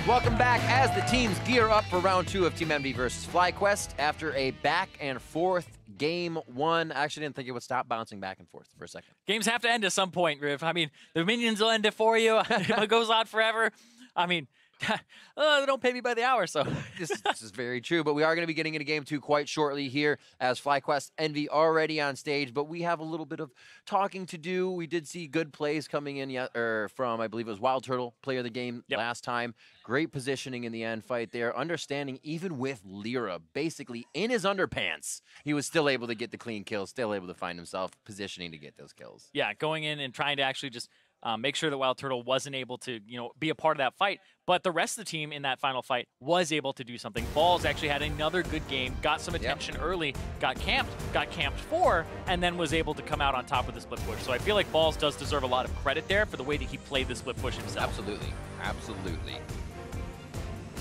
Welcome back as the teams gear up for round 2 of Team Envy versus FlyQuest after a back and forth game 1. I actually didn't think it would stop bouncing back and forth for a second. Games have to end at some point, Riv. I mean, the minions will end it for you. It goes on forever. I mean, they don't pay me by the hour, so. This is very true, but we are going to be getting into game 2 quite shortly here as FlyQuest Envy already on stage, but we have a little bit of talking to do. We did see good plays coming in from, I believe it was Wild Turtle, player of the game last time. Great positioning in the end fight there. Understanding even with Lyra basically in his underpants, he was still able to get the clean kills, still able to find himself positioning to get those kills. Yeah, going in and trying to actually just make sure that Wild Turtle wasn't able to, be a part of that fight. But the rest of the team in that final fight was able to do something. Balls actually had another good game, got some attention early, got camped for, and then was able to come out on top with the split push. So I feel like Balls does deserve a lot of credit there for the way that he played the split push himself. Absolutely, absolutely.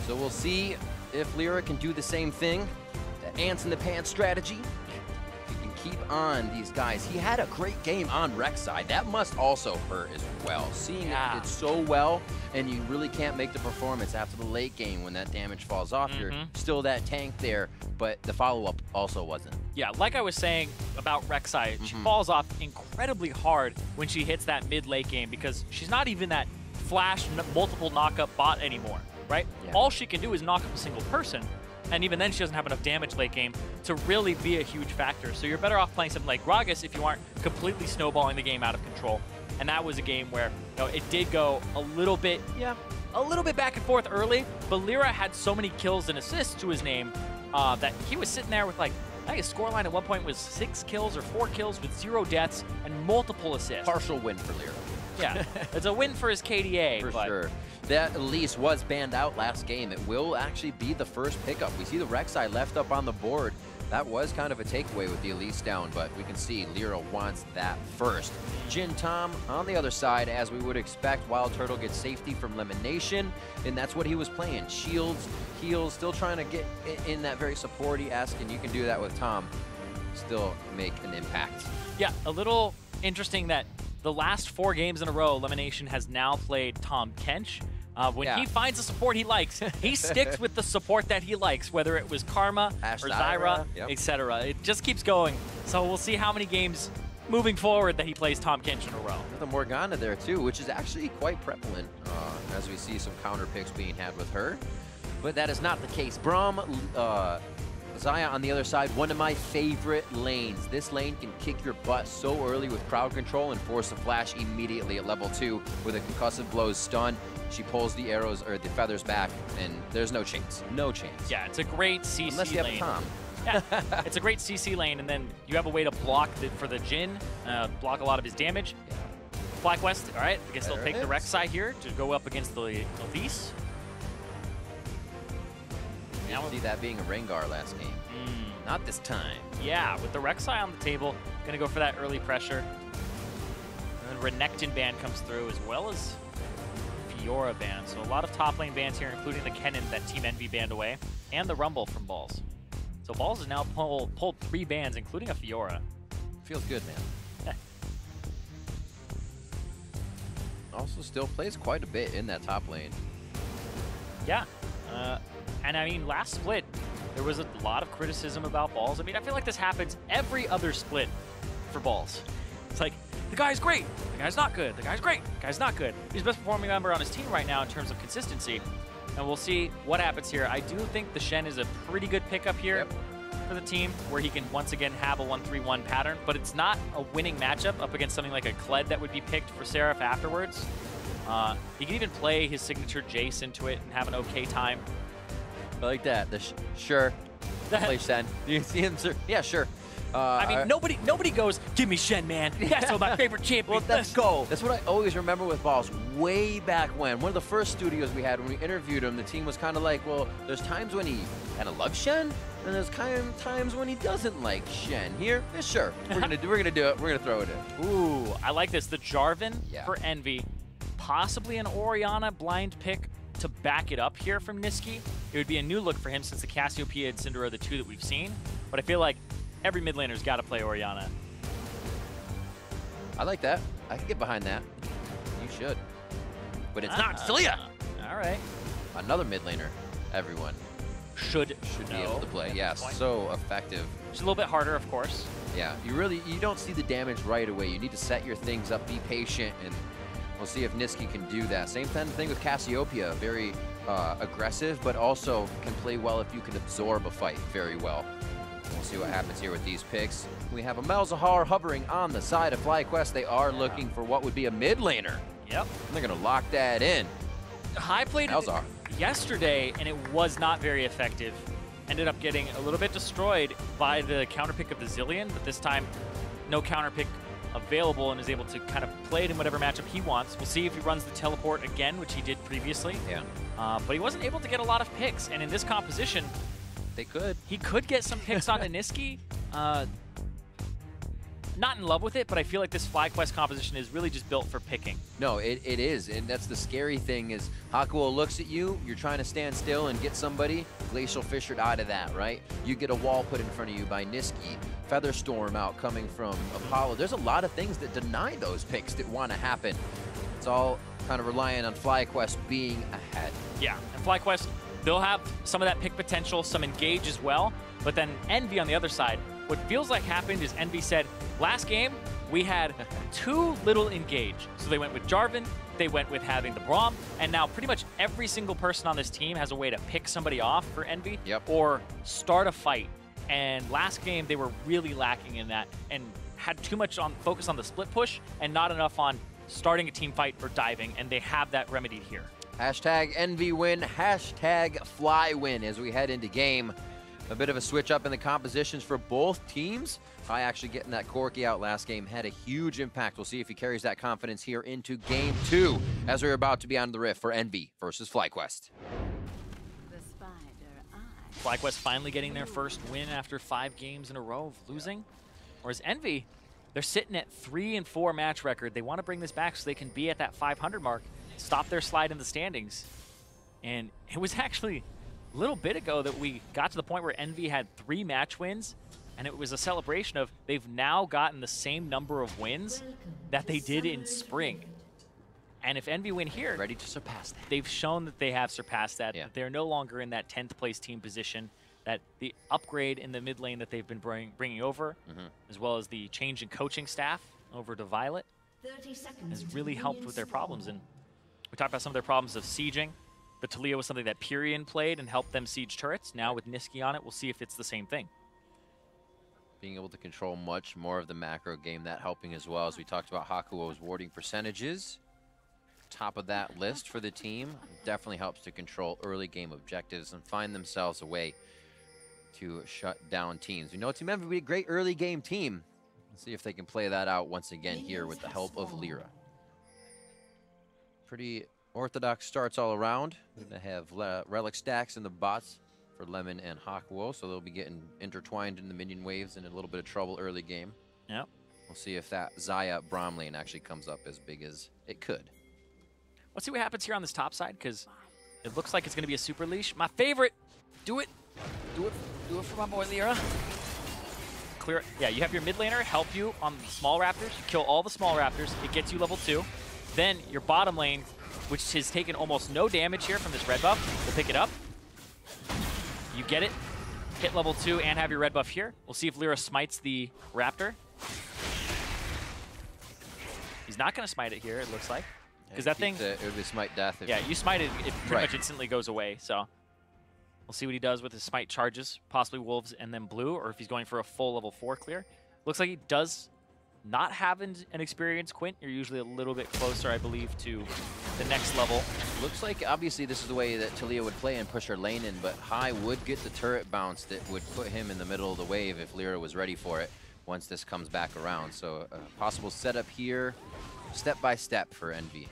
So we'll see if Lyra can do the same thing. The ants in the pants strategy. He can keep on these guys. He had a great game on Rex side. That must also hurt as well. Seeing it so well, and you really can't make the performance after the late game when that damage falls off. You're still that tank there, but the follow-up also wasn't. Yeah, like I was saying about Rek'Sai, she falls off incredibly hard when she hits that mid-late game because she's not even that flash multiple knockup bot anymore, right? Yeah. All she can do is knock up a single person, and even then she doesn't have enough damage late game to really be a huge factor. So you're better off playing something like Gragas if you aren't completely snowballing the game out of control. And that was a game where it did go a little bit back and forth early, but Lyra had so many kills and assists to his name that he was sitting there with I think his scoreline at one point was 6 kills or 4 kills with 0 deaths and multiple assists. Partial win for Lyra. Yeah, it's a win for his KDA. For sure. That Elise was banned out last game. It will actually be the first pickup. We see the Rek'Sai left up on the board. That was kind of a takeaway with the Elise down, but we can see Lyra wants that first. Jin Tom on the other side, as we would expect. Wild Turtle gets safety from elimination, and that's what he was playing. Shields, heals, still trying to get in that very supporty-esque, and you can do that with Tom. Still make an impact. Yeah, a little interesting that the last 4 games in a row, Elimination has now played Tahm Kench. When he finds a support he likes, he sticks with the support that he likes, whether it was Karma or Zyra, etc. It just keeps going. So we'll see how many games moving forward that he plays Tahm Kench in a row. With a Morgana there too, which is actually quite prevalent as we see some counter picks being had with her. But that is not the case. Braum, Xayah on the other side, one of my favorite lanes. This lane can kick your butt so early with crowd control and force a flash immediately at level 2 with a concussive blows stun. She pulls the arrows or the feathers back, and there's no chance. No chance. Yeah, it's a great CC lane. Unless you have Tom. Yeah, it's a great CC lane, and then you have a way to block for the Jhin, block a lot of his damage. Yeah. FlyQuest, all right, I guess they'll take the Rek'Sai here to go up against the Elise. You see that being a Rengar last game. Not this time. Yeah, with the Rek'Sai on the table, gonna go for that early pressure. And then Renekton ban comes through, as well as Fiora ban. So a lot of top lane bans here, including the Kennen that Team Envy banned away, and the Rumble from Balls. So Balls has now pulled 3 bans, including a Fiora. Feels good, man. Also still plays quite a bit in that top lane. Yeah. And I mean, last split, there was a lot of criticism about Balls. I mean, I feel like this happens every other split for Balls. It's like, the guy's great, the guy's not good, the guy's great, the guy's not good. He's the best performing member on his team right now in terms of consistency. And we'll see what happens here. I do think the Shen is a pretty good pickup here for the team, where he can once again have a 1-3-1 pattern, but it's not a winning matchup up against something like a Kled that would be picked for Seraph afterwards. He can even play his signature Jace into it and have an okay time. I like that. Sure. Play Shen. Do you see him, sir? Yeah, sure. I mean, nobody goes, give me Shen, man. That's my favorite champion. Well, let's go. That's what I always remember with Balls way back when. One of the first studios we had when we interviewed him, the team was kind of like, well, there's times when he kind of loves Shen, and there's kind of times when he doesn't like Shen. Here, yeah, sure. We're gonna do it. We're gonna throw it in. Ooh, I like this. The Jarvan for Envy, possibly an Orianna blind pick to back it up here from Niski. It would be a new look for him since the Cassiopeia and Syndra are the 2 that we've seen. But I feel like every mid laner's got to play Orianna. I like that. I can get behind that. You should. But it's not Celia. All right. another mid laner, everyone should be able to play. Yeah, so effective. It's a little bit harder, of course. Yeah, you don't see the damage right away. You need to set your things up, be patient, and we'll see if Niski can do that. Same kind of thing with Cassiopeia, very aggressive, but also can play well if you can absorb a fight very well. We'll see what happens here with these picks. We have a Malzahar hovering on the side of FlyQuest. They are looking for what would be a mid laner. Yep. And they're gonna lock that in. High played Malzahar yesterday, and it was not very effective. Ended up getting a little bit destroyed by the counter pick of the Zillion, but this time no counter pick available and is able to kind of play it in whatever matchup he wants. We'll see if he runs the teleport again, which he did previously. Yeah. But he wasn't able to get a lot of picks, and in this composition, he could get some picks on Niski. Not in love with it, but I feel like this FlyQuest composition is really just built for picking. No, it is, and that's the scary thing is Hakuo looks at you, you're trying to stand still and get somebody, Glacial Fishered out of that, right? You get a wall put in front of you by Niski, Featherstorm out coming from Apollo. There's a lot of things that deny those picks that want to happen. It's all kind of relying on FlyQuest being ahead. Yeah, and FlyQuest, they'll have some of that pick potential, some engage as well, but then Envy on the other side, what feels like happened is Envy said, last game, we had too little engage. So they went with Jarvan, they went with having the Braum, and now pretty much every single person on this team has a way to pick somebody off for Envy or start a fight. And last game, they were really lacking in that and had too much focus on the split push and not enough on starting a team fight or diving, and they have that remedied here. Hashtag Envy win, hashtag Fly win as we head into game. A bit of a switch up in the compositions for both teams. High actually getting that Corki out last game had a huge impact. We'll see if he carries that confidence here into game 2 as we're about to be on the rift for Envy versus FlyQuest. FlyQuest finally getting their first win after 5 games in a row of losing. Whereas Envy, they're sitting at 3-4 match record. They want to bring this back so they can be at that 500 mark, stop their slide in the standings. And it was actually a little bit ago that we got to the point where Envy had 3 match wins, and it was a celebration of they've now gotten the same number of wins that they did in spring. And if Envy win here, ready to surpass that. They've shown that they have surpassed that. That they're no longer in that 10th place team position, that the upgrade in the mid lane that they've been bringing over, as well as the change in coaching staff over to Violet, has really helped with their problems. And we talked about some of their problems of sieging. The Taliyah was something that Pyrian played and helped them siege turrets. Now with Niski on it, we'll see if it's the same thing. Being able to control much more of the macro game, that helping as well. As we talked about Hakuo's warding percentages, top of that list for the team, definitely helps to control early game objectives and find themselves a way to shut down teams. We know Team Envy will be a great early game team. Let's see if they can play that out once again here with the help of Lyra. Pretty orthodox starts all around. They have relic stacks in the bots for Lemon and Hakuo, so they'll be getting intertwined in the minion waves and in a little bit of trouble early game. Yep. We'll see if that Xayah Braum lane actually comes up as big as it could. Let's see what happens here on this top side, because it looks like it's going to be a super leash. My favorite. Do it. Do it for my boy Lyra. Clear it. Yeah, you have your mid laner help you on the small raptors. You kill all the small raptors. It gets you level 2. Then your bottom lane, which has taken almost no damage here from this red buff, will pick it up. You get it. Hit level 2 and have your red buff here. We'll see if Lyra smites the raptor. He's not going to smite it here, it looks like. Because that thing... It would be smite death. Yeah, you smite it, it pretty much instantly goes away. So we'll see what he does with his smite charges. Possibly wolves and then blue, or if he's going for a full level 4 clear. Looks like he does not have an experienced Quint. You're usually a little bit closer, I believe, to the next level. Looks like, obviously, this is the way that Taliyah would play and push her lane in, but High would get the turret bounce that would put him in the middle of the wave if Lyra was ready for it once this comes back around. So a possible setup here, step by step for Envy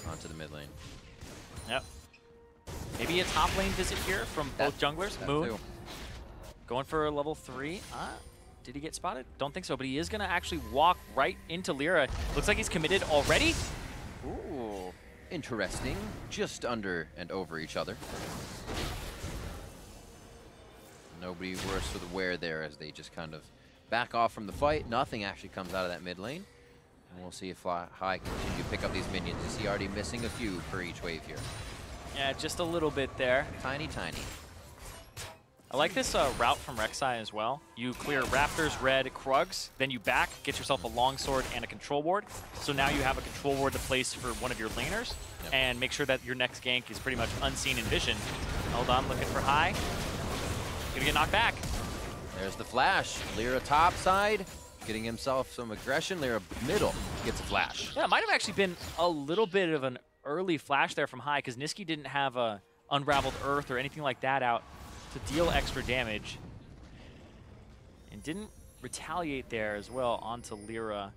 onto the mid lane. Yep. Maybe a top lane visit here from both junglers. Moon going for a level 3. Did he get spotted? Don't think so, but he is going to actually walk right into Lyra. Looks like he's committed already. Ooh, interesting. Just under and over each other. Nobody worse for the wear there as they just kind of back off from the fight. Nothing actually comes out of that mid lane. And we'll see if High can continue to pick up these minions. Is he already missing a few per each wave here? Yeah, just a little bit there. Tiny, tiny. I like this route from Rek'Sai as well. You clear Raptors, Red, Krugs, then you back, get yourself a longsword and a control ward. So now you have a control ward to place for one of your laners, and make sure that your next gank is pretty much unseen in vision. Hold on, looking for high. Gonna get knocked back. There's the flash. Lyra top side, getting himself some aggression. Lyra middle gets a flash. Yeah, it might have actually been a little bit of an early flash there from high, because Niski didn't have a Unraveled Earth or anything like that out to deal extra damage. And didn't retaliate there as well onto Lyra.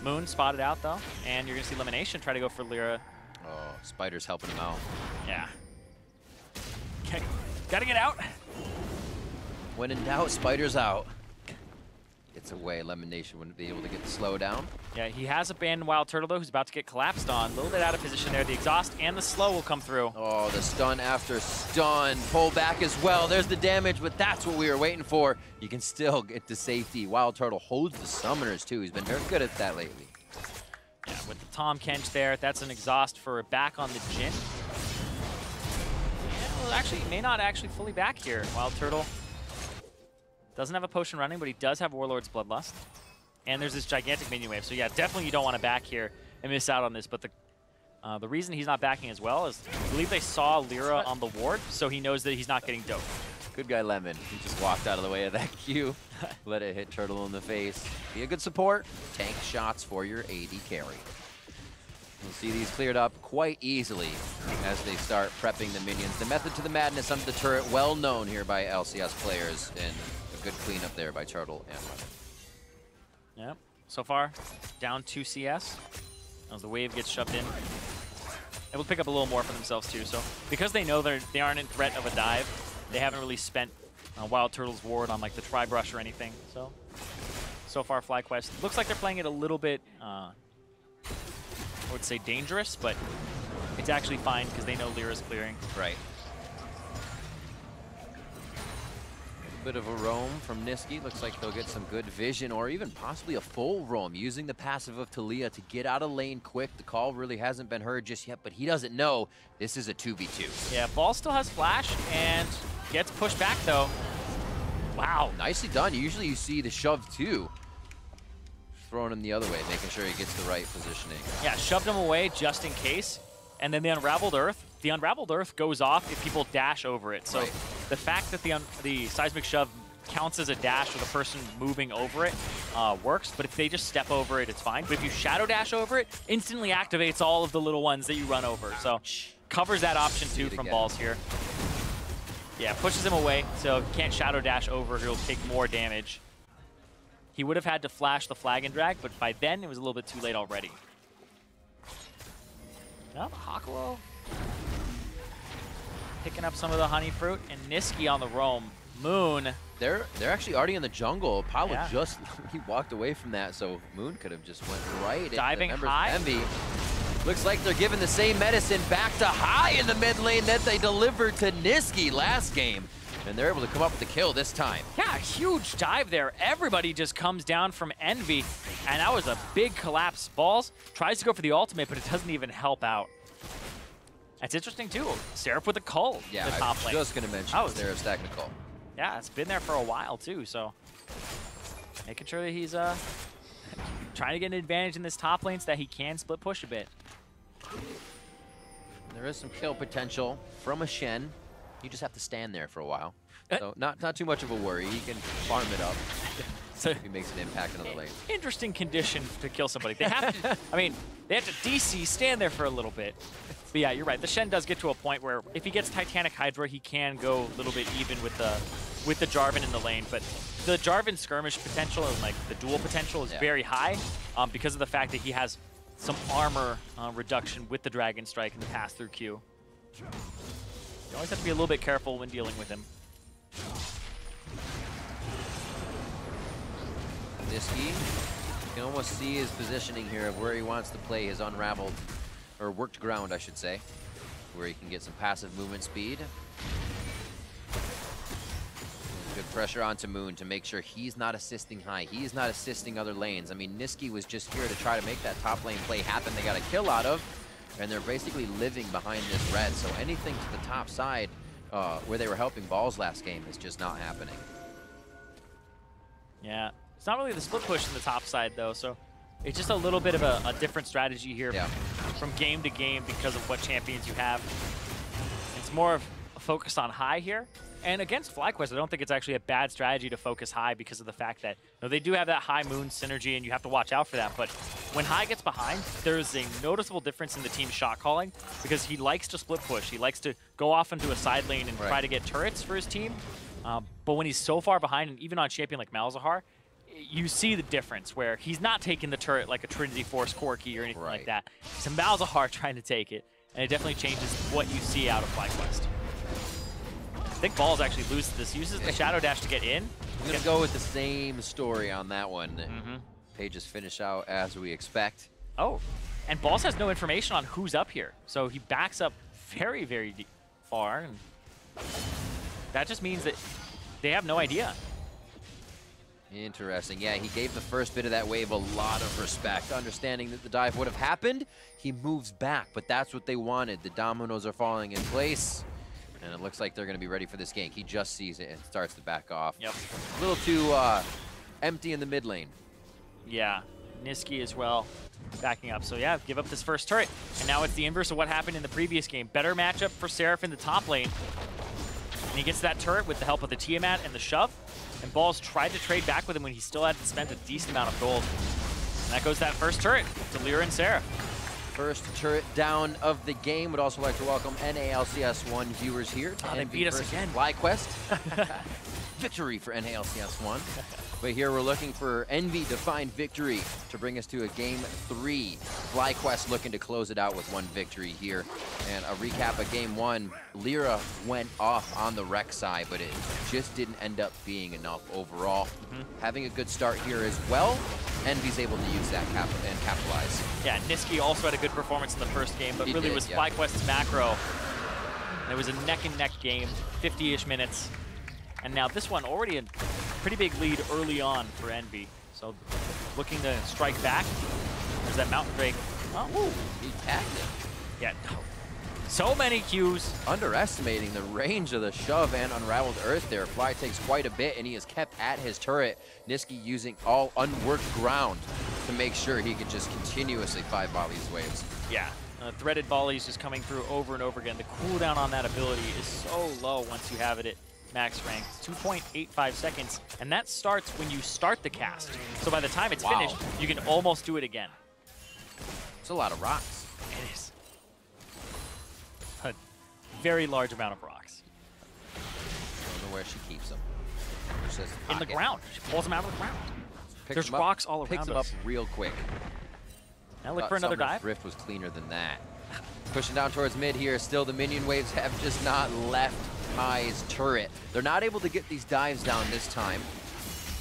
Moon spotted out though, and you're gonna see Elimination try to go for Lyra. Oh, Spider's helping him out. Yeah. Okay, gotta get out. When in doubt, Spider's out. Gets away. Elimination wouldn't be able to get the slow down. Yeah, he has abandoned Wild Turtle though, who's about to get collapsed on. A little bit out of position there. The exhaust and the slow will come through. Oh, the stun after stun. Pull back as well. There's the damage, but that's what we were waiting for. You can still get to safety. Wild Turtle holds the summoners too. He's been very good at that lately. Yeah, with the Tom Kench there, that's an exhaust for back on the Jhin. Yeah, well, actually, he may not actually fully back here. Wild Turtle doesn't have a potion running, but he does have Warlord's Bloodlust. And there's this gigantic minion wave. So yeah, definitely you don't want to back here and miss out on this. But the reason he's not backing as well is I believe they saw Lyra on the ward, so he knows that he's not getting doped. Good guy Lemon. He just walked out of the way of that Q. Let it hit Turtle in the face. Be a good support. Tank shots for your AD carry. You'll see these cleared up quite easily as they start prepping the minions. The method to the madness under the turret, well known here by LCS players, and a good cleanup there by Turtle and Lemon. Yep. So far, down 2 CS as the wave gets shoved in. Able to pick up a little more for themselves too. So because they know they aren't in threat of a dive, they haven't really spent Wild Turtle's ward on like the Tri-Brush or anything. So far FlyQuest looks like they're playing it a little bit, I would say dangerous, but it's actually fine because they know Lyra's clearing. Right. Bit of a roam from Niski. Looks like they'll get some good vision or even possibly a full roam using the passive of Talia to get out of lane quick. The call really hasn't been heard just yet, but he doesn't know this is a 2v2. Yeah, Ball still has flash and gets pushed back though. Wow. Nicely done. Usually you see the shove too. Throwing him the other way, making sure he gets the right positioning. Yeah, shoved him away just in case. And then the Unraveled Earth. The Unraveled Earth goes off if people dash over it. So the fact that the Seismic Shove counts as a dash for the person moving over it works. But if they just step over it, it's fine. But if you Shadow Dash over it, instantly activates all of the little ones that you run over. So covers that option too from Balls here. Yeah, pushes him away. So can't Shadow Dash over, he'll take more damage. He would have had to flash the flag and drag, but by then it was a little bit too late already. Oh, Hakuo picking up some of the honey fruit, and Niski on the roam. Moon. They're actually already in the jungle. Apollo just he walked away from that, so Moon could have just went right diving into the high. Envy. Looks like they're giving the same medicine back to high in the mid lane that they delivered to Niski last game. And they're able to come up with the kill this time. Yeah, huge dive there. Everybody just comes down from Envy, and that was a big collapse. Balls tries to go for the ultimate, but it doesn't even help out. That's interesting too. Seraph with a cull. Yeah, the top I was lane. just gonna mention Seraph's technical. Yeah, it's been there for a while too. So making sure that he's trying to get an advantage in this top lane so that he can split push a bit. There is some kill potential from a Shen. You just have to stand there for a while. So not too much of a worry. He can farm it up so if he makes an impact in the lane. Interesting condition to kill somebody. They have to, I mean, they have to DC, stand there for a little bit. But yeah, you're right. The Shen does get to a point where if he gets Titanic Hydra, he can go a little bit even with the Jarvan in the lane. But the Jarvan skirmish potential and like the duel potential is very high because of the fact that he has some armor reduction with the Dragon Strike and the pass-through Q. You always have to be a little bit careful when dealing with him. Niski, you can almost see his positioning here of where he wants to play his unraveled, or worked ground, I should say, where he can get some passive movement speed. Good pressure onto Moon to make sure he's not assisting high. He's not assisting other lanes. I mean, Niski was just here to try to make that top lane play happen. They got a kill out of. and they're basically living behind this red. So anything to the top side where they were helping Balls last game is just not happening. Yeah, it's not really the split push in the top side though, so it's just a little bit of a different strategy here from game to game because of what champions you have. It's more of a focus on high here. And against FlyQuest, I don't think it's actually a bad strategy to focus high because of the fact that they do have that high moon synergy and you have to watch out for that. But when high gets behind, there's a noticeable difference in the team's shot calling because he likes to split push. He likes to go off into a side lane and try to get turrets for his team. But when he's so far behind, and even on champion like Malzahar, you see the difference where he's not taking the turret like a Trinity Force Corki or anything like that. It's a Malzahar trying to take it, and it definitely changes what you see out of FlyQuest. I think Balls actually loses this. Uses the Shadow Dash to get in. I'm going to go with the same story on that one. Pages finish out as we expect. Oh, and Balls has no information on who's up here. So he backs up very, very far. And that just means that they have no idea. Interesting. Yeah, he gave the first bit of that wave a lot of respect. Understanding that the dive would have happened, he moves back, but that's what they wanted. The dominoes are falling in place. And it looks like they're going to be ready for this gank. He just sees it and starts to back off. Yep. A little too empty in the mid lane. Yeah, Niski as well backing up. So yeah, give up this first turret. And now it's the inverse of what happened in the previous game. Better matchup for Seraph in the top lane. And he gets that turret with the help of the Tiamat and the shove. And Balls tried to trade back with him when he still had spent a decent amount of gold. And that goes that first turret to Lyra and Seraph. First turret down of the game. Would also like to welcome NALCS1 viewers here to they beat us again. FlyQuest. Victory for NALCS1. But here we're looking for Envy to find victory to bring us to a game 3. FlyQuest looking to close it out with one victory here. And a recap of game 1. Lyra went off on the wreck side, but it just didn't end up being enough overall. Having a good start here as well. Envy's able to use that and capitalize. Yeah, Niski also had a good performance in the first game, but really was FlyQuest's macro. And it was a neck-and-neck game, 50-ish minutes. And now this one already a pretty big lead early on for Envy. So looking to strike back. There's that Mountain Drake. Oh, he tagged him. Yeah, so many Qs. Underestimating the range of the shove and Unraveled Earth there. Fly takes quite a bit, and he is kept at his turret. Niski using all unworked ground to make sure he could just continuously 5-volley these waves. Yeah, threaded volleys just coming through over and over again. The cooldown on that ability is so low once you have it at max rank. 2.85 seconds, and that starts when you start the cast. So by the time it's finished, you can almost do it again. It's a lot of rocks. It is. A very large amount of rocks. I don't know where she keeps them. In the ground. She pulls them out of the ground. There's rocks all around us. Picks them up real quick. Now look for another dive. Rift was cleaner than that. Pushing down towards mid here. Still, the minion waves have just not left High's turret. They're not able to get these dives down this time.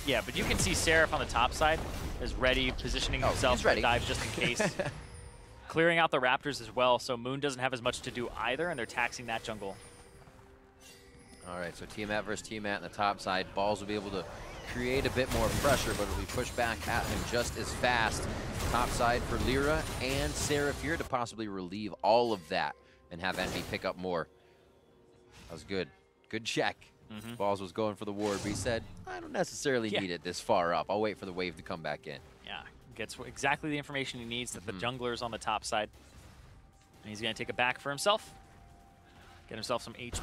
Yeah, but you can see Seraph on the top side is ready, positioning himself for a dive just in case. Clearing out the Raptors as well, so Moon doesn't have as much to do either, and they're taxing that jungle. All right, so Tiamat versus Tiamat on the top side. Balls will be able to create a bit more pressure, but it'll be pushed back at him just as fast. Top side for Lyra and Seraph here to possibly relieve all of that and have Envy pick up more. That was good. Good check. Balls was going for the ward, but he said, I don't necessarily need it this far up. I'll wait for the wave to come back in. Yeah, gets exactly the information he needs that the jungler's on the top side. And he's going to take it back for himself. Get himself some HP.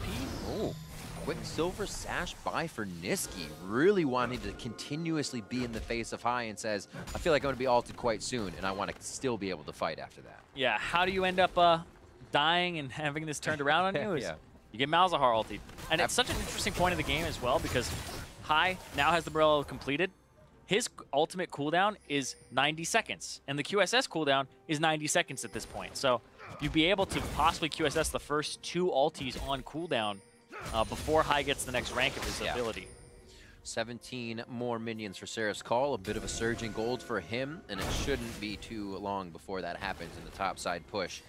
Oh, Quicksilver Sash buy for Niski. Really wanting to continuously be in the face of High and says, I feel like I'm going to be ulted quite soon, and I want to still be able to fight after that. Yeah, how do you end up dying and having this turned around on you? You get Malzahar ulted. And it's such an interesting point of the game as well because High now has the Morello completed. His ultimate cooldown is 90 seconds, and the QSS cooldown is 90 seconds at this point. So you'd be able to possibly QSS the first 2 ultis on cooldown before High gets the next rank of his ability. 17 more minions for Seraph's call. A bit of a surge in gold for him, and it shouldn't be too long before that happens in the top side push.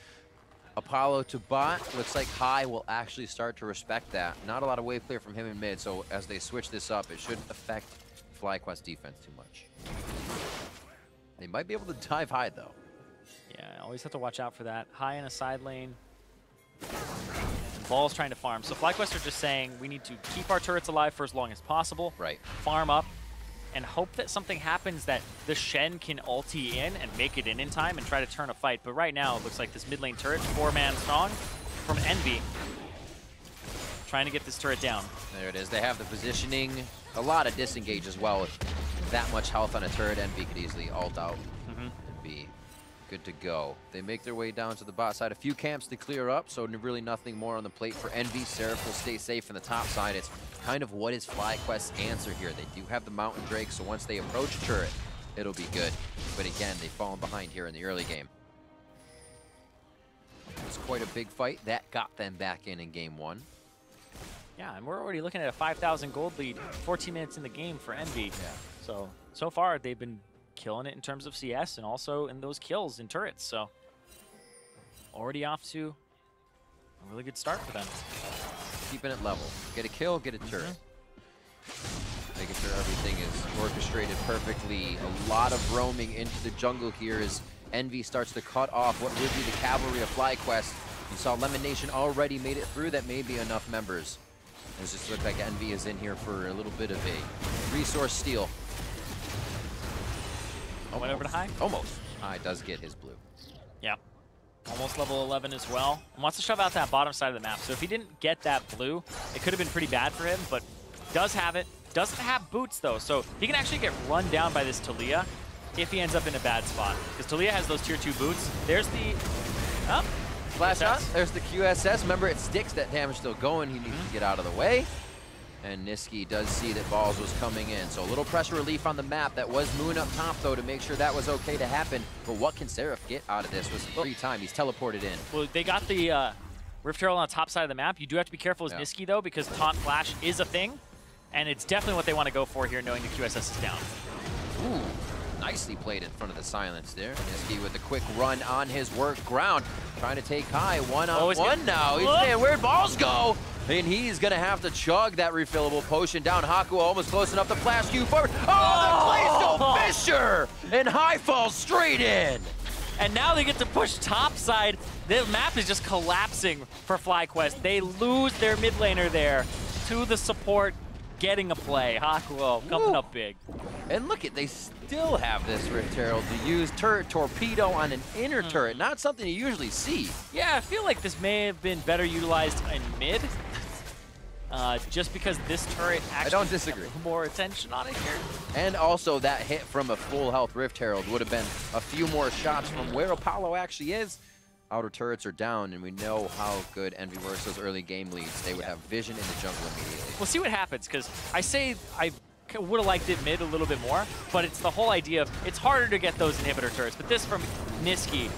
Apollo to bot. Looks like High will actually start to respect that. Not a lot of wave clear from him in mid, so as they switch this up, it shouldn't affect FlyQuest defense too much. They might be able to dive High, though. Yeah, always have to watch out for that. High in a side lane. And Ball's trying to farm. So FlyQuest are just saying we need to keep our turrets alive for as long as possible. Right. Farm up. And hope that something happens that the Shen can ulti in and make it in time and try to turn a fight. But right now, it looks like this mid lane turret, 4-man strong from Envy, trying to get this turret down. There it is. They have the positioning. A lot of disengage as well. With that much health on a turret, Envy could easily ult out and be good to go. They make their way down to the bot side. A few camps to clear up, so really nothing more on the plate for Envy. Seraph will stay safe in the top side. It's kind of what is FlyQuest's answer here. They do have the Mountain Drake, so once they approach a turret, it'll be good. But again, they've fallen behind here in the early game. It was quite a big fight. That got them back in game 1. Yeah, and we're already looking at a 5,000 gold lead, 14 minutes in the game for Envy. Yeah. So far, they've been killing it in terms of CS and also in those kills in turrets. So already off to a really good start for them. Keeping it level. Get a kill, get a turret. Making sure everything is orchestrated perfectly. A lot of roaming into the jungle here as Envy starts to cut off what would be the cavalry of FlyQuest. You saw Lemon Nation already made it through. That may be enough members. It just looks like Envy is in here for a little bit of a resource steal. Went over to High? Almost. High does get his blue. Yeah. Almost level 11 as well. Wants to shove out that bottom side of the map. So if he didn't get that blue, it could have been pretty bad for him, but does have it. Doesn't have boots, though, so he can actually get run down by this Talia if he ends up in a bad spot. Because Talia has those tier 2 boots. There's the... Oh, flash shot. There's the QSS. Remember, it sticks. That damage still going. He needs to get out of the way. And Niski does see that Balls was coming in. So a little pressure relief on the map. That was Moon up top, though, to make sure that was okay to happen. But what can Seraph get out of this? Was free time. He's teleported in. Well, they got the Rift Herald on the top side of the map. You do have to be careful as Niski, though, because Taunt Flash is a thing. And it's definitely what they want to go for here, knowing the QSS is down. Ooh, nicely played in front of the silence there. Niski with a quick run on his work ground. Trying to take High one-on-one now. He's saying, where'd Balls go? And he's going to have to chug that refillable potion down. Haku almost close enough to flash you forward. Oh, the Glacial Fisher! And High falls straight in. And now they get to push top side. The map is just collapsing for FlyQuest. They lose their mid laner there to the support getting a play. Hakuo coming up big. And look at, they still have this Rift Herald to use turret torpedo on an inner turret. Not something you usually see. Yeah, I feel like this may have been better utilized in mid. Just because this turret actually I don't disagree. Has more attention on it here. And also that hit from a full health Rift Herald would have been a few more shots from where Apollo actually is. Outer turrets are down, and we know how good Envy works those early game leads. They would have vision in the jungle immediately. We'll see what happens, because I say I would have liked it mid a little bit more, but it's the whole idea of it's harder to get those inhibitor turrets. But this from Niski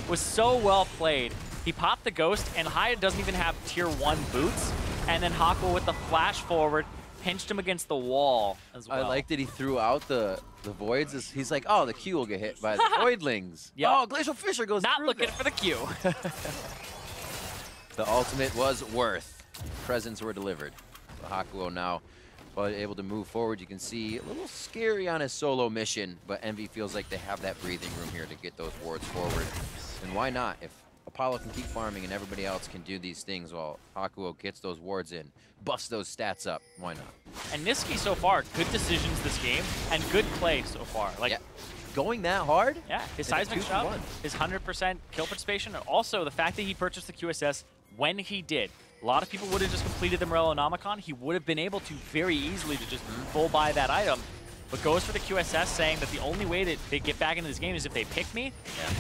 was so well played. He popped the Ghost, and Haya doesn't even have tier 1 boots. And then Haku with the flash forward pinched him against the wall as well. I like that he threw out the voids. He's like, oh, the Q will get hit by the voidlings. Yep. Oh, Glacial Fisher goes Not through looking that. for the Q. The ultimate was worth. Presents were delivered. So Hakuo now able to move forward. You can see a little scary on his solo mission, but Envy feels like they have that breathing room here to get those wards forward. And why not? If Apollo can keep farming and everybody else can do these things while Hakuo gets those wards in, busts those stats up, why not? And Niski so far, good decisions this game and good play so far. Like, going that hard? Yeah, his seismic shot, his 100% kill participation, and also the fact that he purchased the QSS when he did. A lot of people would have just completed the Morellonomicon. He would have been able to very easily to just full buy that item, but goes for the QSS, saying that the only way that they get back into this game is if they pick me.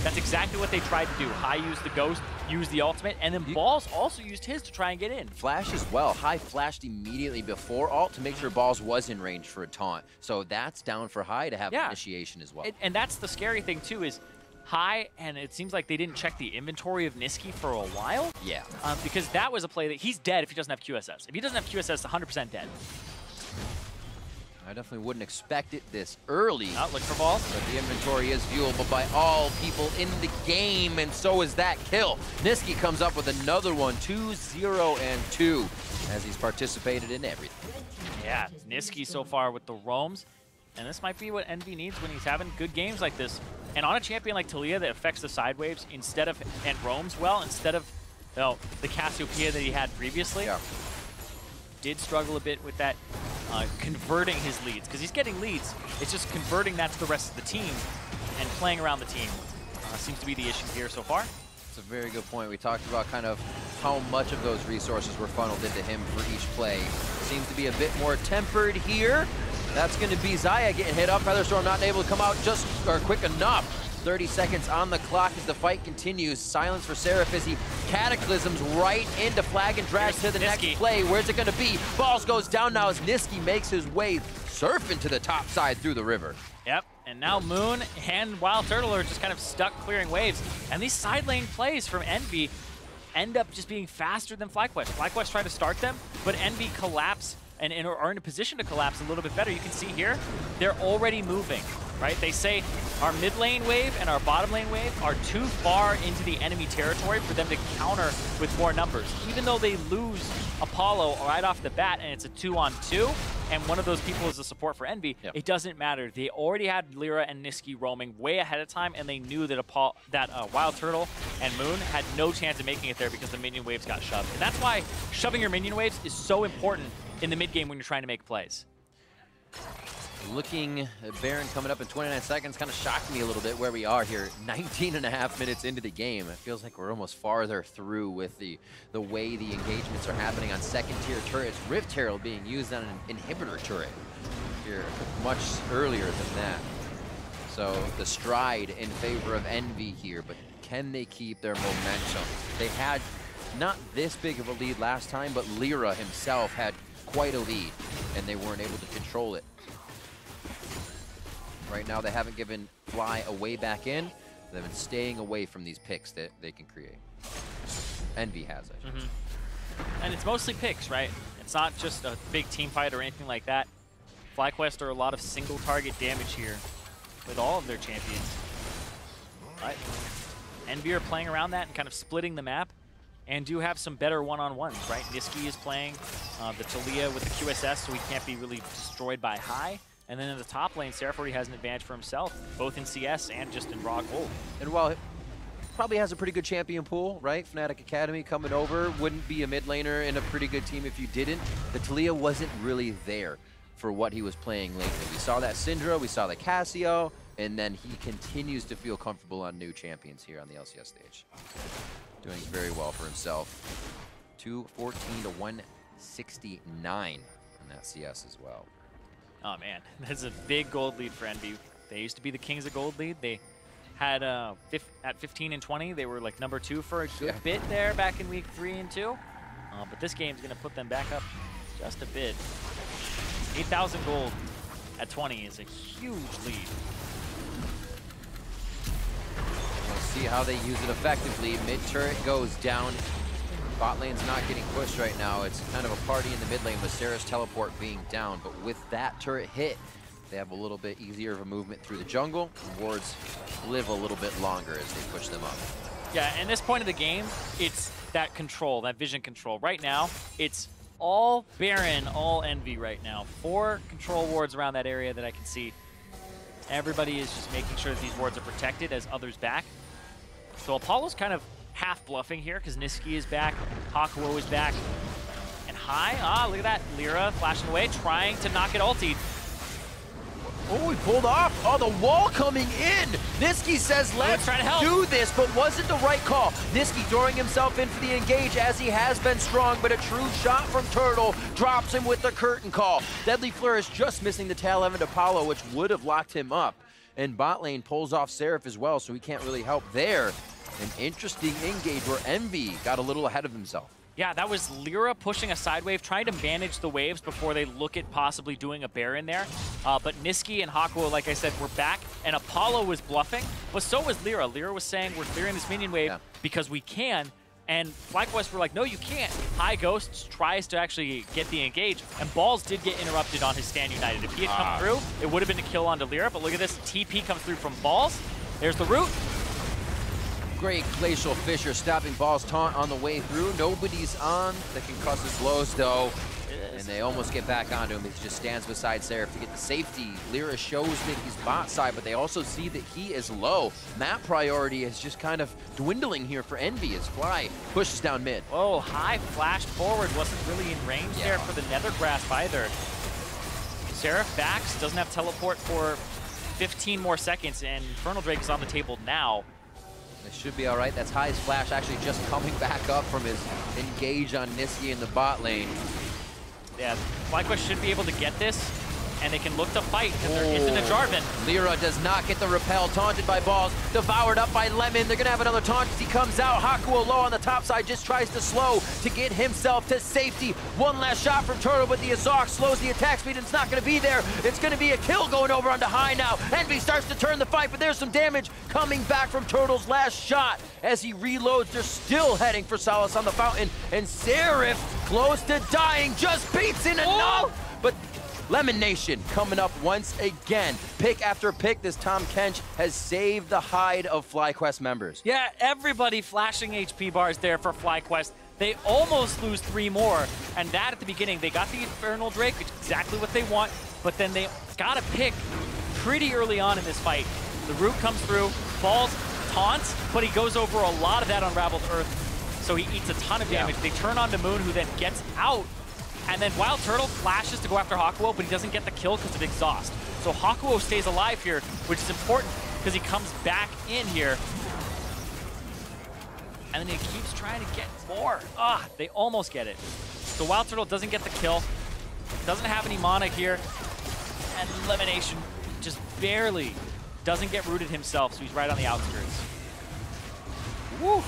That's exactly what they tried to do. High used the Ghost, used the ultimate, and then Balls also used his to try and get in. Flash as well. High flashed immediately before ult to make sure Balls was in range for a taunt. So that's down for High to have initiation as well. And that's the scary thing too, is High, and it seems like they didn't check the inventory of Niski for a while. Yeah. Because that was a play that he's dead if he doesn't have QSS. If he doesn't have QSS, 100% dead. I definitely wouldn't expect it this early. Look for Balls. But the inventory is viewable by all people in the game, and so is that kill. Niski comes up with another one, 2-0-2, as he's participated in everything. Yeah, Niski so far with the roams. And this might be what Envy needs when he's having good games like this. And on a champion like Taliyah that affects the side waves instead of, and roams well, instead of the Cassiopeia that he had previously, did struggle a bit with that, converting his leads. Because he's getting leads, it's just converting that to the rest of the team and playing around the team seems to be the issue here so far. It's a very good point. We talked about kind of how much of those resources were funneled into him for each play. Seems to be a bit more tempered here. That's going to be Xayah getting hit up. Featherstorm not able to come out just quick enough. 30 seconds on the clock as the fight continues. Silence for Seraph as he cataclysms right into Flag and drags to the next play. Where's it going to be? Balls goes down now as Nisqy makes his way surfing to the top side through the river. Yep, and now Moon and Wild Turtle are just kind of stuck clearing waves. And these side lane plays from Envy end up just being faster than FlyQuest. FlyQuest tried to start them, but Envy collapse and are in a position to collapse a little bit better. You can see here, they're already moving, right? They say our mid lane wave and our bottom lane wave are too far into the enemy territory for them to counter with more numbers. Even though they lose Apollo right off the bat and it's a 2-on-2, and one of those people is a support for Envy, it doesn't matter. They already had Lyra and Nisqy roaming way ahead of time, and they knew that Wild Turtle and Moon had no chance of making it there because the minion waves got shoved. And that's why shoving your minion waves is so important in the mid game when you're trying to make plays. Looking at Baron coming up in 29 seconds kind of shocked me a little bit where we are here. 19.5 minutes into the game. It feels like we're almost farther through with the way the engagements are happening on second tier turrets. Rift Herald being used on an inhibitor turret here much earlier than that. So the stride in favor of Envy here, but can they keep their momentum? They had not this big of a lead last time, but Lyra himself had quite a lead and they weren't able to control it. Right now, they haven't given Fly a way back in. They've been staying away from these picks that they can create. Envy has it. And it's mostly picks, right? It's not just a big team fight or anything like that. FlyQuest are a lot of single target damage here with all of their champions. But Envy are playing around that and kind of splitting the map and do have some better one-on-ones, right? Nisqy is playing the Taliyah with the QSS, so he can't be really destroyed by high. And then in the top lane, Seraph already has an advantage for himself, both in CS and just in raw gold. And while it probably has a pretty good champion pool, right? Fnatic Academy coming over, wouldn't be a mid laner in a pretty good team if you didn't. The Taliyah wasn't really there for what he was playing lately. We saw that Syndra, we saw the Cassio, and then he continues to feel comfortable on new champions here on the LCS stage. Doing very well for himself. 214 to 169 in that CS as well. Oh man, that's a big gold lead for Envy. They used to be the kings of gold lead. They had at 15 and 20, they were like #2 for a good bit there back in week 3 and 2. But this game's gonna put them back up just a bit. 8,000 gold at 20 is a huge lead. We'll see how they use it effectively. Mid turret goes down. Bot lane's not getting pushed right now. It's kind of a party in the mid lane with Sarah's teleport being down. But with that turret hit, they have a little bit easier of a movement through the jungle. Wards live a little bit longer as they push them up. Yeah, and this point of the game, it's that control, that vision control. Right now, it's all Baron, all Envy right now. 4 control wards around that area that I can see. Everybody is just making sure that these wards are protected as others back. So Apollo's kind of half bluffing here because Nisqy is back, Hakuo is back, and High, look at that, Lyra flashing away, trying to not get ultied. Oh, he pulled off. Oh, the wall coming in. Nisqy says, let's do this, but wasn't the right call. Nisqy throwing himself in for the engage as he has been strong, but a true shot from Turtle drops him with the curtain call. Deadly Flourish just missing the tail end of Apollo, which would have locked him up. And bot lane pulls off Seraph as well, so he can't really help there. An interesting engage where Envy got a little ahead of himself. Yeah, that was Lyra pushing a side wave, trying to manage the waves before they look at possibly doing a Baron there. But Nisqy and Hakuo, like I said, were back, and Apollo was bluffing, but so was Lyra. Lyra was saying, we're clearing this minion wave because we can, and FlyQuest were like, no, you can't. High Ghost tries to actually get the engage, and Balls did get interrupted on his Stand United. If he had come through, it would have been a kill onto Lyra, but look at this, TP comes through from Balls. There's the root. Great Glacial Fissure stopping Ball's taunt on the way through. Nobody's on the concussive blows though. And they almost get back onto him. He just stands beside Seraph to get the safety. Lyra shows that he's bot side, but they also see that he is low. Map priority is just kind of dwindling here for Envy as Fly pushes down mid. Oh, high flash forward. Wasn't really in range there for the Nether Grasp either. Seraph backs, doesn't have teleport for 15 more seconds, and Infernal Drake is on the table now. It should be all right. That's High's flash actually just coming back up from his engage on Niski in the bot lane. Yeah, FlyQuest should be able to get this, and they can look to fight because there isn't a Jarvan. Lyra does not get the repel, taunted by balls, devoured up by Lemon. They're gonna have another taunt as he comes out. Hakuo low on the top side, just tries to slow to get himself to safety. One last shot from Turtle, but the Azok slows the attack speed and it's not gonna be there. It's gonna be a kill going over onto High now. Envy starts to turn the fight, but there's some damage coming back from Turtle's last shot. As he reloads, they're still heading for Solace on the fountain, and Seraph, close to dying, just beats in enough, but Lemon Nation coming up once again. Pick after pick, this Tom Kench has saved the hide of FlyQuest members. Yeah, everybody flashing HP bars there for FlyQuest. They almost lose 3 more, and that at the beginning, they got the Infernal Drake, which is exactly what they want, but then they got a pick pretty early on in this fight. The root comes through, falls, taunts, but he goes over a lot of that Unraveled Earth, so he eats a ton of damage. They turn on to Moon, who then gets out. And then Wild Turtle flashes to go after Hakuo, but he doesn't get the kill because of exhaust. So Hakuo stays alive here, which is important because he comes back in here. And then he keeps trying to get more. Ah, they almost get it. So Wild Turtle doesn't get the kill, doesn't have any mana here, and Elimination just barely doesn't get rooted himself, so he's right on the outskirts. Woo!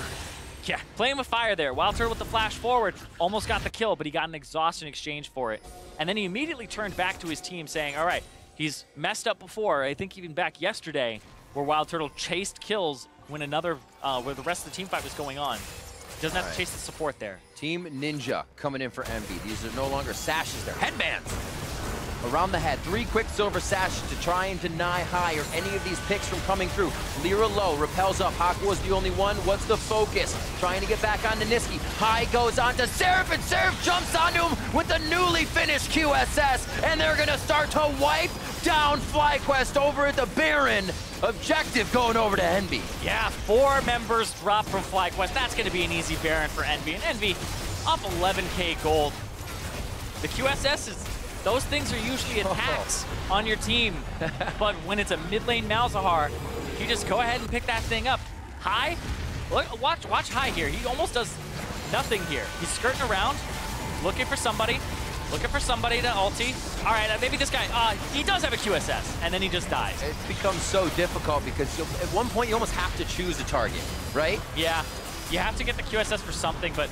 Yeah, playing with fire there. Wild Turtle with the flash forward, almost got the kill, but he got an exhaust in exchange for it. And then he immediately turned back to his team saying, all right, he's messed up before, I think even back yesterday, where Wild Turtle chased kills when where the rest of the team fight was going on. Doesn't have to chase the support there. Team Ninja coming in for Envy. These are no longer sashes, they're headbands. Around the head, 3 quick silver sashes to try and deny High or any of these picks from coming through. Lyra low, repels up. Hakuo's the only one. What's the focus? Trying to get back onto Niski. High goes on to Seraph, and Seraph jumps onto him with the newly finished QSS, and they're gonna start to wipe down FlyQuest over at the Baron. Objective going over to Envy. Yeah, 4 members drop from FlyQuest. That's gonna be an easy Baron for Envy, and Envy up 11K gold. The QSS is, those things are usually attacks on your team, but when it's a mid lane Malzahar, you just go ahead and pick that thing up. High, look, watch High here. He almost does nothing here. He's skirting around, looking for somebody to ulti. All right, maybe this guy, he does have a QSS, and then he just dies. It becomes so difficult because at one point you almost have to choose a target, right? Yeah, you have to get the QSS for something, but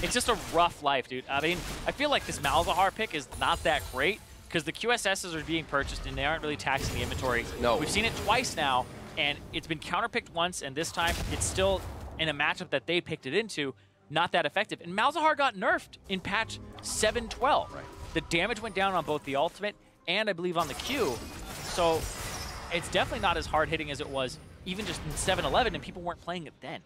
it's just a rough life, dude. I mean, I feel like this Malzahar pick is not that great because the QSSs are being purchased and they aren't really taxing the inventory. No. We've seen it twice now, and it's been counterpicked once, and this time it's still in a matchup that they picked it into, not that effective. And Malzahar got nerfed in patch 7.12. Right. The damage went down on both the ultimate and I believe on the Q. So it's definitely not as hard hitting as it was even just in 7.11, and people weren't playing it then.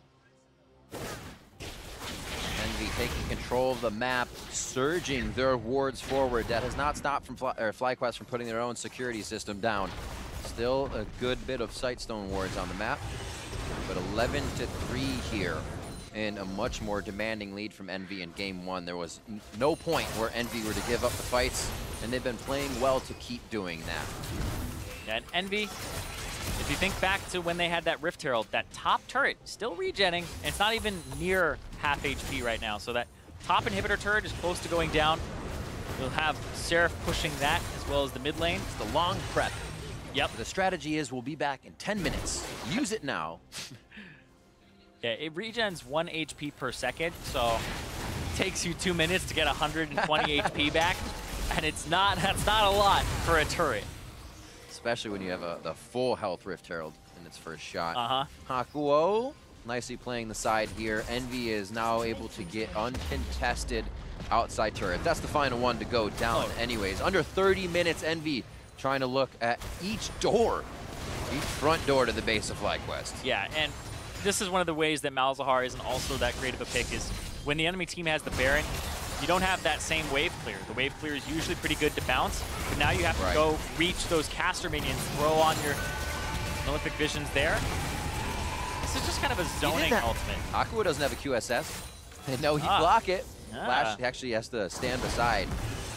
Envy taking control of the map, surging their wards forward. That has not stopped from FlyQuest from putting their own security system down. Still a good bit of Sightstone wards on the map, but 11-3 here, and a much more demanding lead from Envy in game 1. There was no point where Envy were to give up the fights, and they've been playing well to keep doing that. And Envy, if you think back to when they had that Rift Herald, that top turret still regenning, and it's not even near half HP right now. So that top inhibitor turret is close to going down. We'll have Seraph pushing that as well as the mid lane. It's the long prep. Yep. The strategy is we'll be back in 10 minutes. Use it now. Yeah, it regens 1 HP per second, so it takes you 2 minutes to get 120 HP back, and that's not a lot for a turret. Especially when you have the full health Rift Herald in its first shot. Uh-huh. Hakuo nicely playing the side here. Envy is now able to get uncontested outside turret. That's the final one to go down anyways. Under 30 minutes, Envy trying to look at each door, each front door to the base of FlyQuest. Yeah, and this is one of the ways that Malzahar isn't also that great of a pick is when the enemy team has the Baron, you don't have that same wave clear. The wave clear is usually pretty good to bounce, but now you have to go reach those caster minions, throw on your Malefic Visions there. This is just kind of a zoning ultimate. Aqua doesn't have a QSS. No, he block it. Flash actually has to stand beside.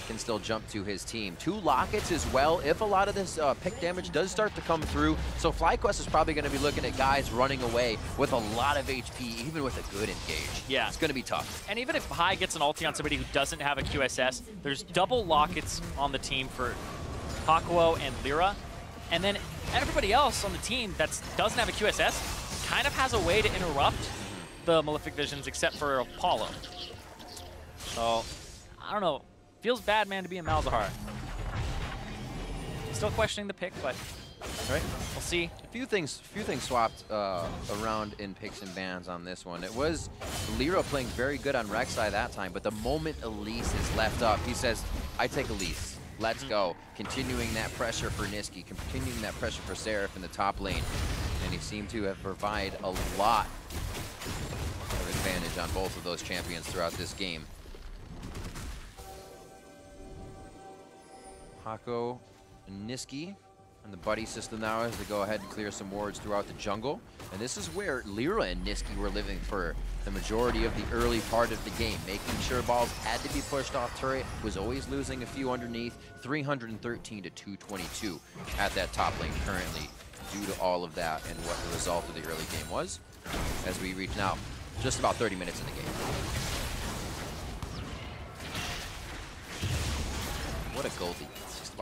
Can still jump to his team. 2 lockets as well if a lot of this pick damage does start to come through. So FlyQuest is probably going to be looking at guys running away with a lot of HP, even with a good engage. Yeah. It's going to be tough. And even if High gets an ulti on somebody who doesn't have a QSS, there's double lockets on the team for Hakuo and Lyra. And then everybody else on the team that doesn't have a QSS kind of has a way to interrupt the Malefic Visions except for Apollo. So, I don't know. Feels bad, man, to be in Malzahar. Still questioning the pick, but we'll see. A few things swapped around in picks and bans on this one. It was Lyra playing very good on Rek'Sai that time, but the moment Elise is left up, he says, I take Elise. Let's go. Continuing that pressure for Niski, continuing that pressure for Seraph in the top lane. And he seemed to have provided a lot of advantage on both of those champions throughout this game. Hako and Niski and the buddy system now as they go ahead and clear some wards throughout the jungle. And this is where Lyra and Niski were living for the majority of the early part of the game, making sure balls had to be pushed off turret, was always losing a few underneath, 313 to 222 at that top lane currently due to all of that and what the result of the early game was as we reach now just about 30 minutes in the game. What a goldie.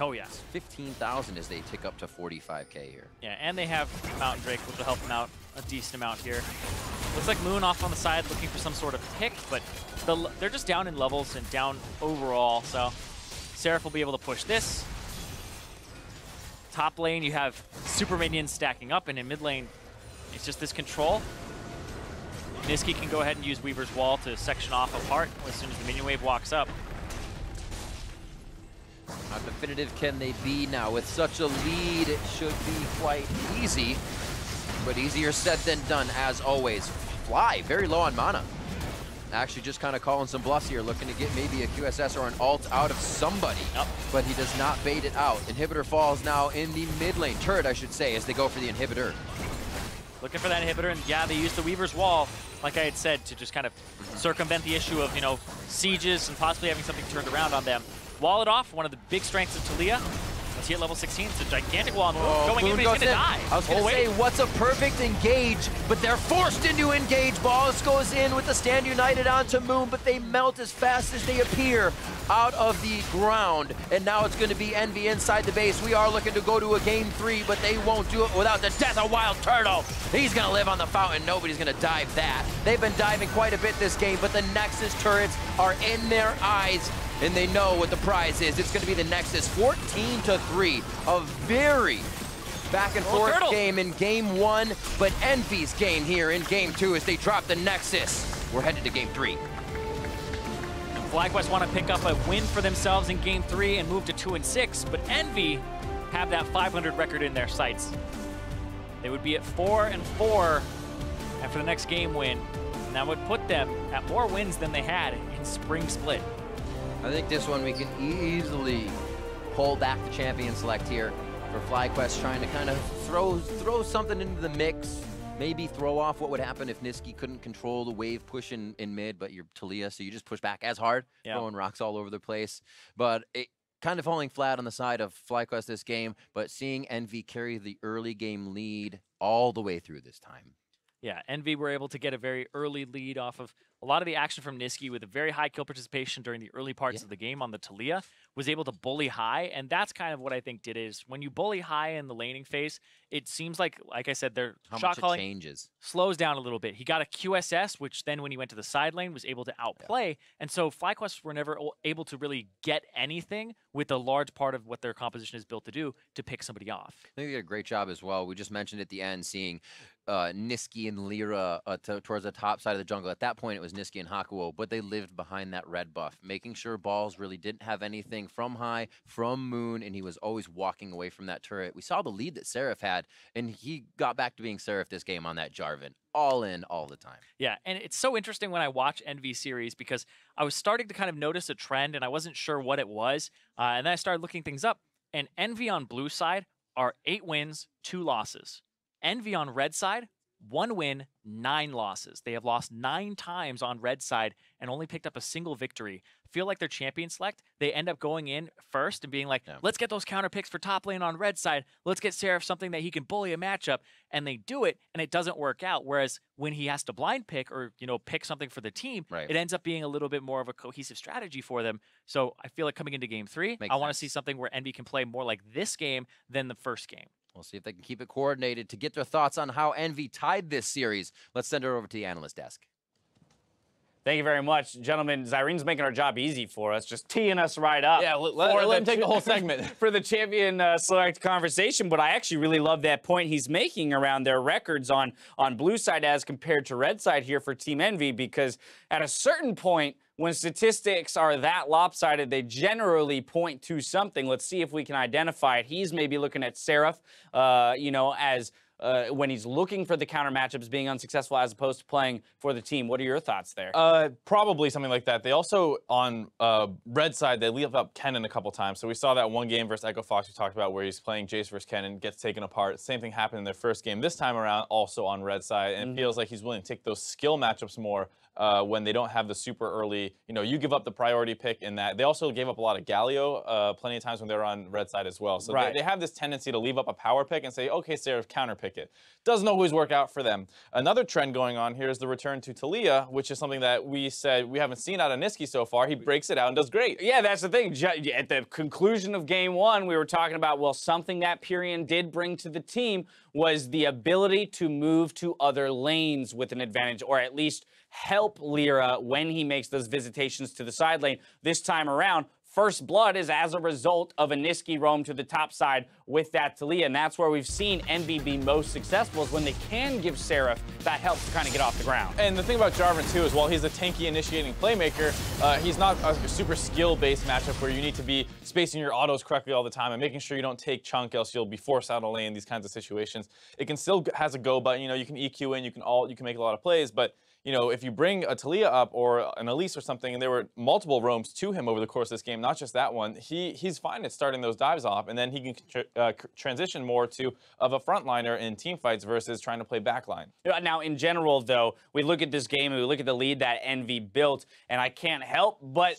Oh, yeah. 15,000 as they tick up to 45K here. Yeah, and they have Mountain Drake, which will help them out a decent amount here. Looks like Moon off on the side looking for some sort of pick, but they're just down in levels and down overall, so Seraph will be able to push this. Top lane, you have super minions stacking up, and in mid lane, it's just this control. Niski can go ahead and use Weaver's Wall to section off a part as soon as the minion wave walks up. How definitive can they be now? With such a lead, it should be quite easy, but easier said than done, as always. Fly, very low on mana. Actually just kind of calling some bluffs here, looking to get maybe a QSS or an ult out of somebody, but he does not bait it out. Inhibitor falls now in the mid lane, turret I should say, as they go for the inhibitor. Looking for that inhibitor, and yeah, they used the Weaver's Wall, like I had said, to just kind of circumvent the issue of, you know, sieges and possibly having something turned around on them. Wall it off, one of the big strengths of Talia. Let's see at level 16, it's a gigantic wall on Moon. Going in, but he's gonna die. I was gonna say, what's a perfect engage, but they're forced into engage. Balls goes in with the Stand United onto Moon, but they melt as fast as they appear out of the ground. And now it's gonna be Envy inside the base. We are looking to go to a game 3, but they won't do it without the death of Wild Turtle. He's gonna live on the fountain, nobody's gonna dive that. They've been diving quite a bit this game, but the Nexus turrets are in their eyes. And they know what the prize is. It's going to be the Nexus, 14-3. A very back and forth game in game 1, but Envy's game here in game 2 as they drop the Nexus. We're headed to game 3. And FlyQuest want to pick up a win for themselves in game 3 and move to 2-6, but Envy have that 500 record in their sights. They would be at 4-4 after the next game win, and that would put them at more wins than they had in Spring Split. I think this one we can easily pull back the champion select here for FlyQuest, trying to kind of throw something into the mix. Maybe throw off what would happen if Niski couldn't control the wave push in mid, but you're Talia, so you just push back as hard, throwing rocks all over the place. But it kind of falling flat on the side of FlyQuest this game, but seeing Envy carry the early game lead all the way through this time. Yeah, Envy were able to get a very early lead off of a lot of the action from Niski with a very high kill participation during the early parts of the game on the Talia, was able to bully high, and that's kind of what I think did is when you bully high in the laning phase, it seems like I said, their shot calling changes. Slows down a little bit. He got a QSS, which then when he went to the side lane was able to outplay, and so FlyQuest were never able to really get anything with a large part of what their composition is built to do to pick somebody off. I think they did a great job as well. We just mentioned at the end seeing Niski and Lyra towards the top side of the jungle. At that point, it was Niski and Hakuo, but they lived behind that red buff, making sure Balls really didn't have anything from high, from moon, and he was always walking away from that turret. We saw the lead that Seraph had, and he got back to being Seraph this game on that Jarvan. All in, all the time. Yeah, and it's so interesting when I watch Envy series because I was starting to kind of notice a trend, and I wasn't sure what it was, and then I started looking things up, and Envy on blue side are 8 wins, 2 losses. Envy on red side, 1 win, 9 losses. They have lost 9 times on red side and only picked up a single victory. I feel like their champion select, they end up going in first and being like, let's get those counter picks for top lane on red side. Let's get Seraph something that he can bully a matchup. And they do it, and it doesn't work out. Whereas when he has to blind pick or, pick something for the team, it ends up being a little bit more of a cohesive strategy for them. So I feel like coming into game 3, I want to see something where Envy can play more like this game than the first game. We'll see if they can keep it coordinated. To get their thoughts on how Envy tied this series, let's send it over to the analyst desk. Thank you very much, gentlemen. Zyrene's making our job easy for us, just teeing us right up. Yeah, let him take the whole segment. For the champion select conversation, but I actually really love that point he's making around their records on blue side as compared to red side here for Team Envy, because at a certain point, when statistics are that lopsided, they generally point to something. Let's see if we can identify it. He's maybe looking at Seraph, as when he's looking for the counter matchups being unsuccessful as opposed to playing for the team. What are your thoughts there? Probably something like that. They also, on red side, they leave up Kennen a couple times. So we saw that one game versus Echo Fox we talked about where he's playing Jace versus Kennen, gets taken apart. Same thing happened in their first game. This time around, also on red side. And it feels like he's willing to take those skill matchups more when they don't have the super early, you give up the priority pick in that. They also gave up a lot of Galio plenty of times when they were on red side as well. So they have this tendency to leave up a power pick and say, okay, Seraph, counter pick it. Doesn't always work out for them. Another trend going on here is the return to Talia, which is something that we said we haven't seen out of Niski so far. He breaks it out and does great. Yeah, that's the thing. At the conclusion of game 1, we were talking about, well, something that Pyrion did bring to the team was the ability to move to other lanes with an advantage, or at least help Lyra when he makes those visitations to the side lane. This time around, First Blood is as a result of a Niski roam to the top side with that Talia, and that's where we've seen Envy be most successful, is when they can give Seraph that help to kind of get off the ground. And the thing about Jarvan, too, is while he's a tanky initiating playmaker, he's not a super skill-based matchup where you need to be spacing your autos correctly all the time and making sure you don't take chunk, else you'll be forced out of lane, these kinds of situations. It can still has a go button, you can EQ in, you can make a lot of plays, but if you bring a Talia up or an Elise or something, and there were multiple roams to him over the course of this game, not just that one, he's fine at starting those dives off, and then he can transition more to of a frontliner in team fights versus trying to play backline. Now, in general, though, we look at this game and we look at the lead that Envy built, and I can't help but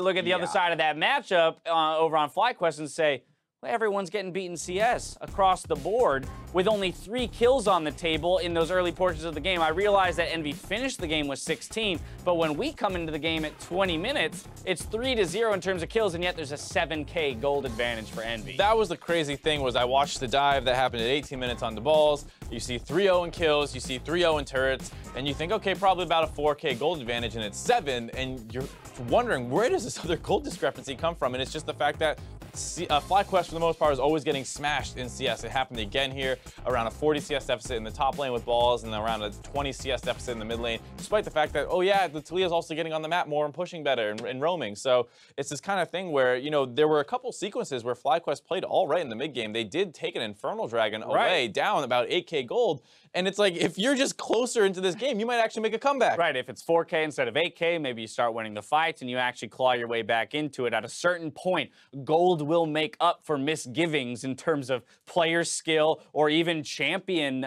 look at the other side of that matchup over on FlyQuest and say, well, everyone's getting beaten CS across the board with only 3 kills on the table in those early portions of the game. I realize that Envy finished the game with 16, but when we come into the game at 20 minutes, it's 3-0 in terms of kills, and yet there's a 7K gold advantage for Envy. That was the crazy thing, was I watched the dive that happened at 18 minutes on the balls. You see 3-0 in kills, you see 3-0 in turrets, and you think, okay, probably about a 4K gold advantage, and it's 7, and you're wondering, where does this other gold discrepancy come from? And it's just the fact that FlyQuest, for the most part, is always getting smashed in CS. It happened again here, around a 40 CS deficit in the top lane with balls, and around a 20 CS deficit in the mid lane, despite the fact that, oh yeah, the Talia's also getting on the map more and pushing better and roaming. So it's this kind of thing where, there were a couple sequences where FlyQuest played all right in the mid game. They did take an Infernal Dragon away, down about 8K gold, and it's like, if you're just closer into this game, you might actually make a comeback. Right, if it's 4K instead of 8K, maybe you start winning the fights and you actually claw your way back into it. At a certain point, gold will make up for misgivings in terms of player skill or even champion,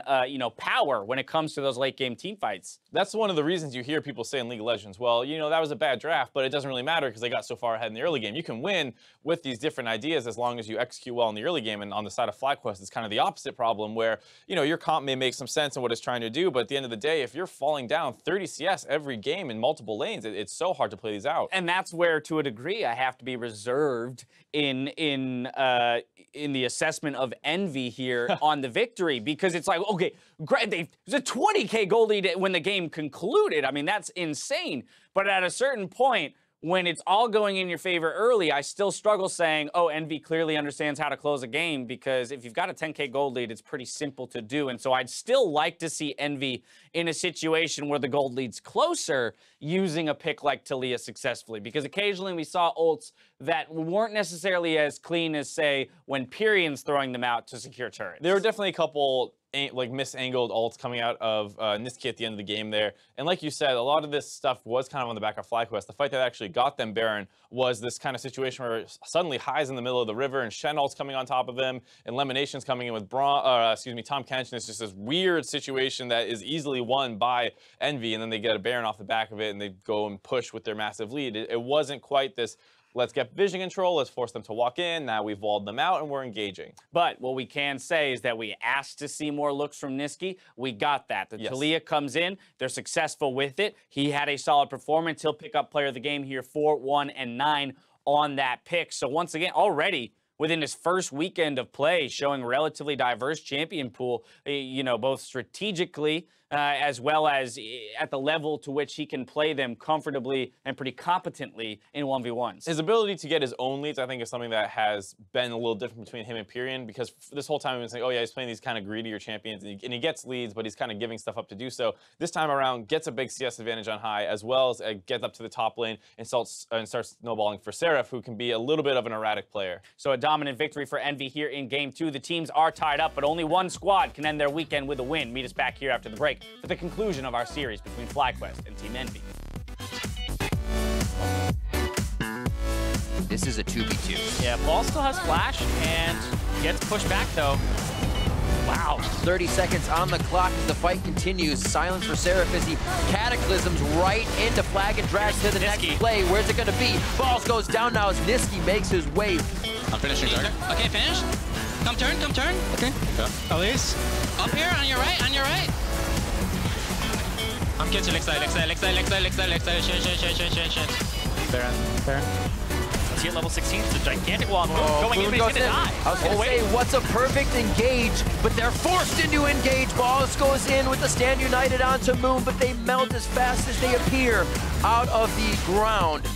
power when it comes to those late game team fights. That's one of the reasons you hear people say in League of Legends, well, that was a bad draft, but it doesn't really matter because they got so far ahead in the early game. You can win with these different ideas as long as you execute well in the early game. And on the side of FlyQuest, it's kind of the opposite problem where, your comp may make some sense in what it's trying to do, but at the end of the day, if you're falling down 30 CS every game in multiple lanes, it's so hard to play these out. And that's where, to a degree, I have to be reserved in the assessment of Envy here on the victory, because it's like, okay, great, it was a 20K goal lead when the game concluded. I mean, that's insane. But at a certain point, when it's all going in your favor early, I still struggle saying, oh, Envy clearly understands how to close a game, because if you've got a 10K gold lead, it's pretty simple to do. And so I'd still like to see Envy in a situation where the gold lead's closer using a pick like Talia successfully, because occasionally we saw ults that weren't necessarily as clean as, say, when Pyrian's throwing them out to secure turrets. There were definitely a couple like misangled ults coming out of Niski at the end of the game there. And like you said, a lot of this stuff was kind of on the back of FlyQuest. The fight that actually got them Baron was this kind of situation where suddenly High's in the middle of the river and Shen ult's coming on top of him, and Lemonation's coming in with Tom Kenshin. It's just this weird situation that is easily won by Envy, and then they get a Baron off the back of it and they go and push with their massive lead. It wasn't quite this, let's get vision control, let's force them to walk in, now we've walled them out and we're engaging. But what we can say is that we asked to see more looks from Niski. We got that. The Talia comes in, they're successful with it. He had a solid performance. He'll pick up player of the game here, 4, 1, and 9 on that pick. So once again, already within his first weekend of play, showing relatively diverse champion pool, you know, both strategically as well as at the level to which he can play them comfortably and pretty competently in 1v1s. His ability to get his own leads, I think, is something that has been a little different between him and Pyrian, because this whole time we've been saying, oh yeah, he's playing these kind of greedier champions, and he gets leads, but he's kind of giving stuff up to do so. This time around, gets a big CS advantage on High, as well as gets up to the top lane and starts snowballing for Seraph, who can be a little bit of an erratic player. So a dominant victory for Envy here in Game 2. The teams are tied up, but only one squad can end their weekend with a win. Meet us back here after the break for the conclusion of our series between FlyQuest and Team Envy. This is a 2v2. Yeah, Ball still has flash and gets pushed back though. Wow. 30 seconds on the clock as the fight continues. Silence for Seraph as he cataclysms right into flag and drags to the next play. Where's it going to be? Balls goes down now as Niski makes his way. I'm finishing target. Okay, finish. Come turn, come turn. Okay. Elise. Up here, on your right, on your right. I'm catching Lexi. Baron. Let's see at level 16. It's a gigantic wall. Going in, he's gonna die. I was gonna say, what's a perfect engage, but they're forced into engage. Balls goes in with the Stand United onto Moon, but they melt as fast as they appear out of the ground.